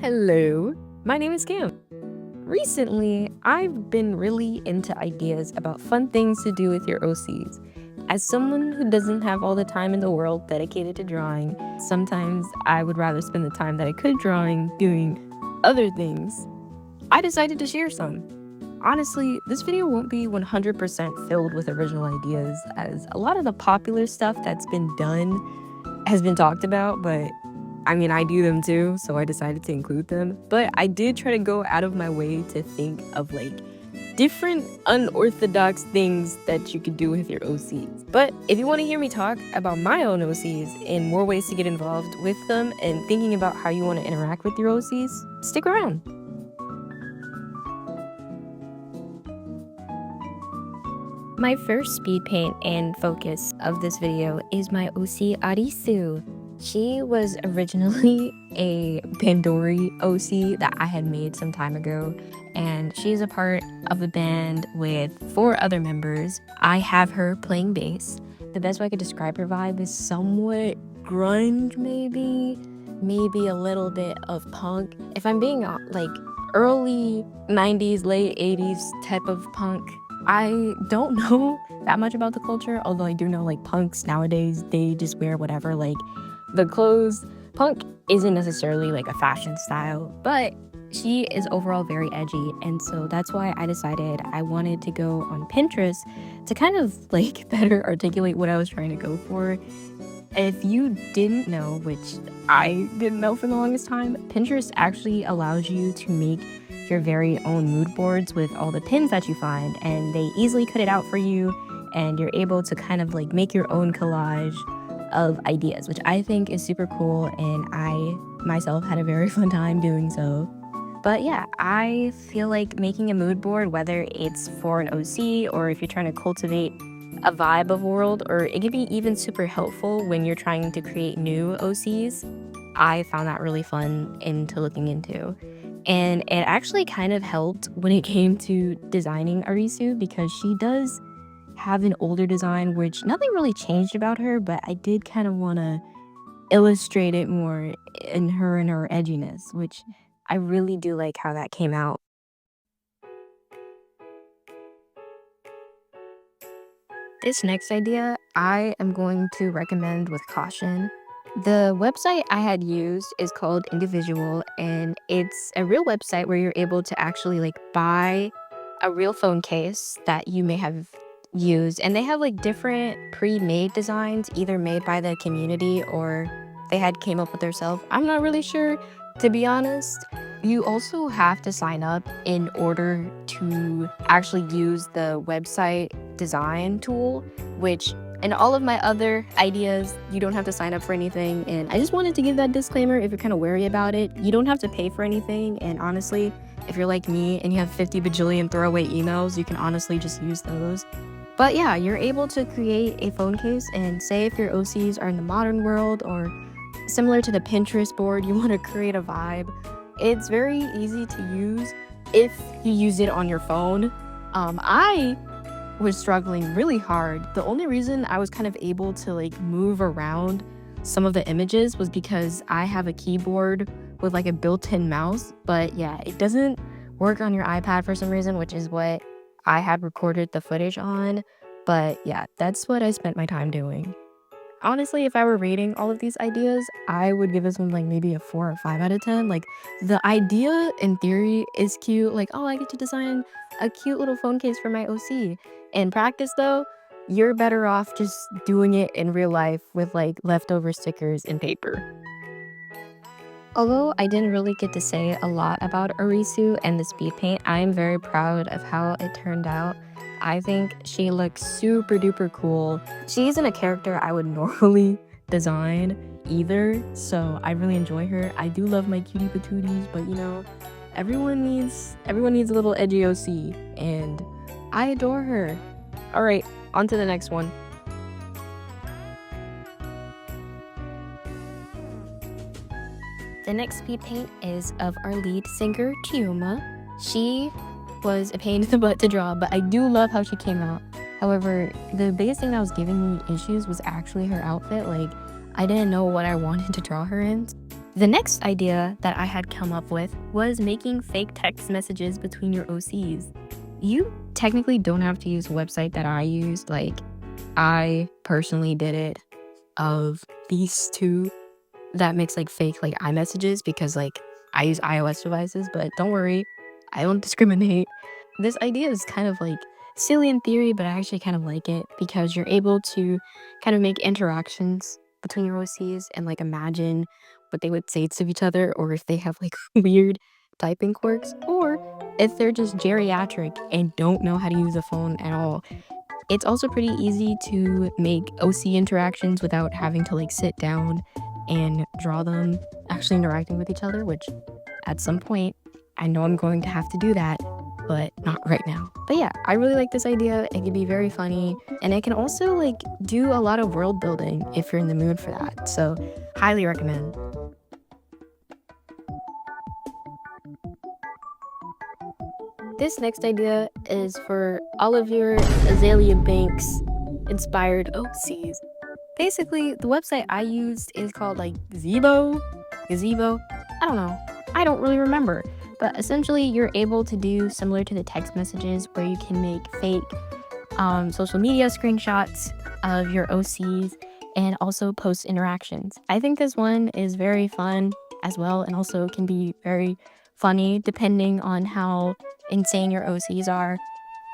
Hello, my name is Cam. Recently, I've been really into ideas about fun things to do with your OCs. As someone who doesn't have all the time in the world dedicated to drawing, sometimes I would rather spend the time that I could drawing doing other things. I decided to share some. Honestly, this video won't be 100% filled with original ideas, as a lot of the popular stuff that's been done has been talked about, but I mean, I do them too, so I decided to include them. But I did try to go out of my way to think of different unorthodox things that you could do with your OCs. But if you want to hear me talk about my own OCs and more ways to get involved with them and thinking about how you want to interact with your OCs, stick around. My first speed paint and focus of this video is my OC Arisu. She was originally a Pandori OC that I had made some time ago, and she's a part of a band with 4 other members. I have her playing bass. The best way I could describe her vibe is somewhat grunge, maybe a little bit of punk. If I'm being early 90s, late 80s type of punk. I don't know that much about the culture, although I do know punks nowadays, they just wear whatever, the clothes. Punk isn't necessarily a fashion style, but she is overall very edgy, and so that's why I decided I wanted to go on Pinterest to kind of better articulate what I was trying to go for. If you didn't know, which I didn't know for the longest time, Pinterest actually allows you to make your very own mood boards with all the pins that you find, and they easily cut it out for you, and you're able to kind of make your own collage of ideas, which I think is super cool, and I myself had a very fun time doing so. But yeah, I feel like making a mood board, whether it's for an OC or if you're trying to cultivate a vibe of world, or it can be even super helpful when you're trying to create new OCs. I found that really fun into looking into. And it actually kind of helped when it came to designing Arisu, because she does have an older design, which nothing really changed about her, but I did kind of want to illustrate it more in her and her edginess, which I really do like how that came out. This next idea, I am going to recommend with caution. The website I had used is called Individual, and it's a real website where you're able to actually buy a real phone case that you may have used, and they have different pre-made designs, either made by the community or they had came up with themselves. I'm not really sure, to be honest. You also have to sign up in order to actually use the website design tool, which in all of my other ideas, you don't have to sign up for anything. And I just wanted to give that disclaimer if you're kind of wary about it. You don't have to pay for anything. And honestly, if you're like me and you have 50 bajillion throwaway emails, you can honestly just use those. But yeah, you're able to create a phone case, and say if your OCs are in the modern world or similar to the Pinterest board, you want to create a vibe. It's very easy to use if you use it on your phone. I was struggling really hard. The only reason I was kind of able to move around some of the images was because I have a keyboard with a built-in mouse. But yeah, it doesn't work on your iPad for some reason, which is what I had recorded the footage on. But yeah, that's what I spent my time doing. Honestly, if I were rating all of these ideas, I would give this one maybe a 4 or 5 out of 10. The idea in theory is cute. Oh, I get to design a cute little phone case for my OC. In practice though, you're better off just doing it in real life with leftover stickers and paper. Although I didn't really get to say a lot about Arisu and the speed paint, I am very proud of how it turned out. I think she looks super duper cool. She isn't a character I would normally design either, so I really enjoy her. I do love my cutie patooties, but everyone needs a little edgy OC, and I adore her. Alright, on to the next one. The next speed paint is of our lead singer, Chioma. She was a pain in the butt to draw, but I do love how she came out. However, the biggest thing that was giving me issues was actually her outfit. I didn't know what I wanted to draw her in. The next idea that I had come up with was making fake text messages between your OCs. You technically don't have to use a website that I used. Like, I personally did it of these two that makes like fake like iMessages because like I use iOS devices, but don't worry, I don't discriminate. This idea is kind of like silly in theory, but I actually kind of like it because you're able to kind of make interactions between your OCs and like imagine what they would say to each other, or if they have like weird typing quirks, or if they're just geriatric and don't know how to use a phone at all. It's also pretty easy to make OC interactions without having to like sit down and draw them actually interacting with each other, which at some point I know I'm going to have to do that, but not right now. But yeah, I really like this idea. It can be very funny, and it can also like do a lot of world building if you're in the mood for that. So highly recommend. This next idea is for all of your Azalea Banks inspired OCs. Basically, the website I used is called like Gazebo. I don't know. I don't really remember. But essentially, you're able to do similar to the text messages where you can make fake social media screenshots of your OCs and also post interactions. I think this one is very fun as well, and also can be very funny depending on how insane your OCs are.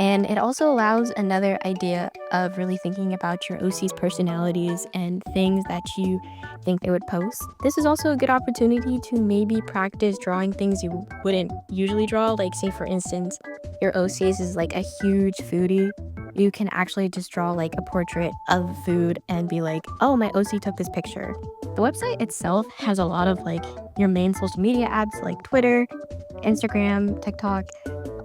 And it also allows another idea of really thinking about your OC's personalities and things that you think they would post. This is also a good opportunity to maybe practice drawing things you wouldn't usually draw. Like, say for instance, your OC's is like a huge foodie. You can actually just draw like a portrait of food and be like, oh, my OC took this picture. The website itself has a lot of like your main social media apps like Twitter, Instagram, TikTok.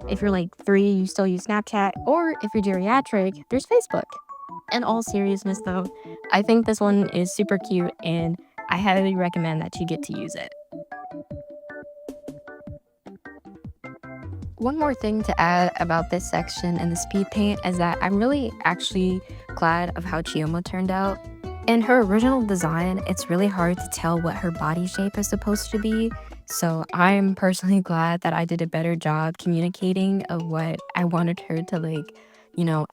If you're like 3, you still use Snapchat, or if you're geriatric, there's Facebook. In all seriousness though, I think this one is super cute and I highly recommend that you get to use it. One more thing to add about this section and the speed paint is that I'm really actually glad of how Chioma turned out. In her original design, it's really hard to tell what her body shape is supposed to be. So I'm personally glad that I did a better job communicating of what I wanted her to like,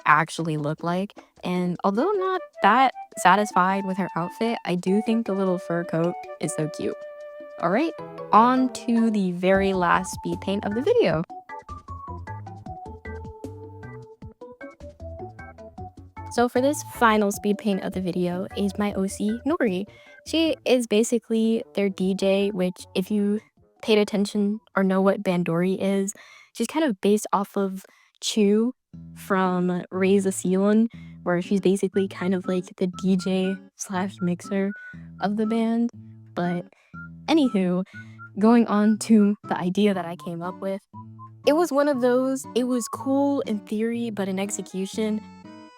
actually look like. And although not that satisfied with her outfit, I do think the little fur coat is so cute. All right, on to the very last speed paint of the video. So for this final speed paint of the video is my OC, Nori. She is basically their DJ, which if you paid attention or know what Bandori is, she's kind of based off of Chu from Raise the Ceiling, where she's basically kind of like the DJ slash mixer of the band. But anywho, going on to the idea that I came up with, it was one of those, it was cool in theory, but in execution,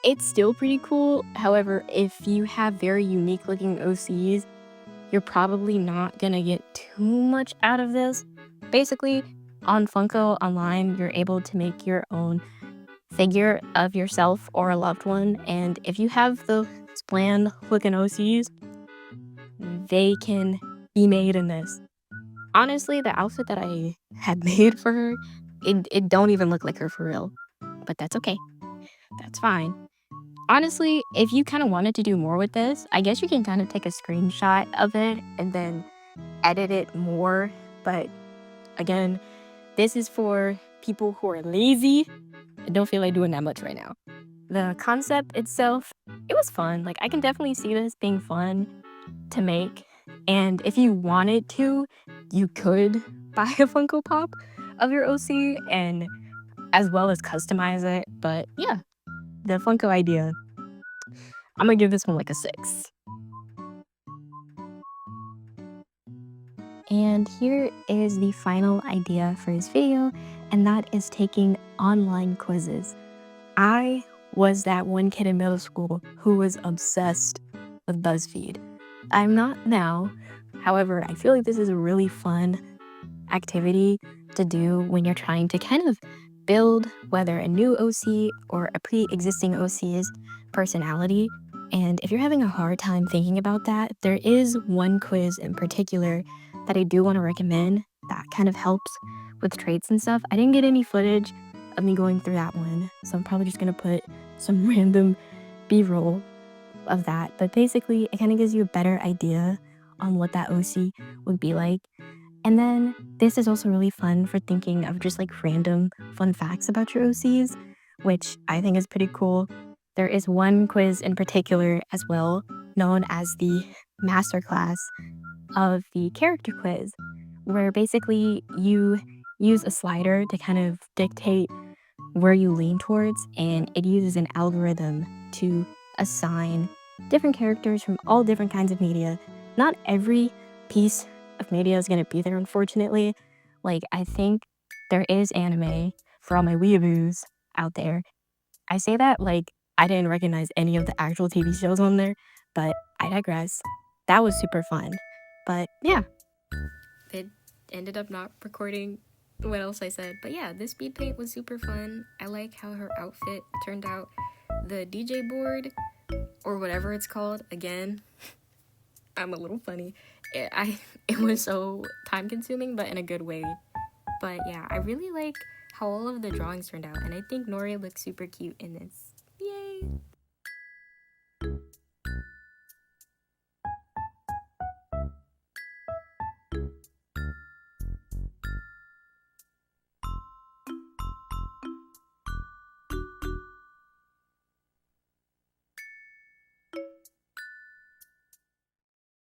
it's still pretty cool. However, if you have very unique looking OCs, you're probably not gonna get too much out of this. Basically, on Funko Online, you're able to make your own figure of yourself or a loved one. And if you have the bland looking OCs, they can be made in this. Honestly, the outfit that I had made for her, it don't even look like her for real. But that's okay. That's fine. Honestly, if you kind of wanted to do more with this, I guess you can kind of take a screenshot of it and then edit it more. But again, this is for people who are lazy and don't feel like doing that much right now. The concept itself, it was fun. Like, I can definitely see this being fun to make. And if you wanted to, you could buy a Funko Pop of your OC and as well as customize it. But yeah, the Funko idea, I'm gonna give this one like a 6. And here is the final idea for this video, and that is taking online quizzes. I was that one kid in middle school who was obsessed with BuzzFeed. I'm not now. However, I feel like this is a really fun activity to do when you're trying to kind of build whether a new OC or a pre-existing OC's personality. And if you're having a hard time thinking about that, there is one quiz in particular that I do want to recommend that kind of helps with traits and stuff. I didn't get any footage of me going through that one, so I'm probably just gonna put some random B-roll of that. But basically, it kind of gives you a better idea on what that OC would be like. And then this is also really fun for thinking of just like random fun facts about your OCs, which I think is pretty cool. There is one quiz in particular as well, known as the masterclass of the character quiz, where basically you use a slider to kind of dictate where you lean towards, and it uses an algorithm to assign different characters from all different kinds of media. Not every piece of media is going to be there, unfortunately. Like, I think there is anime for all my weeaboos out there. I say that like I didn't recognize any of the actual TV shows on there, but I digress. That was super fun. But yeah, it ended up not recording what else I said. But yeah, this speed paint was super fun. I like how her outfit turned out. The DJ board, or whatever it's called, again, I'm a little funny. It was so time consuming, but in a good way. But yeah, I really like how all of the drawings turned out, and I think Nori looks super cute in this. Yay!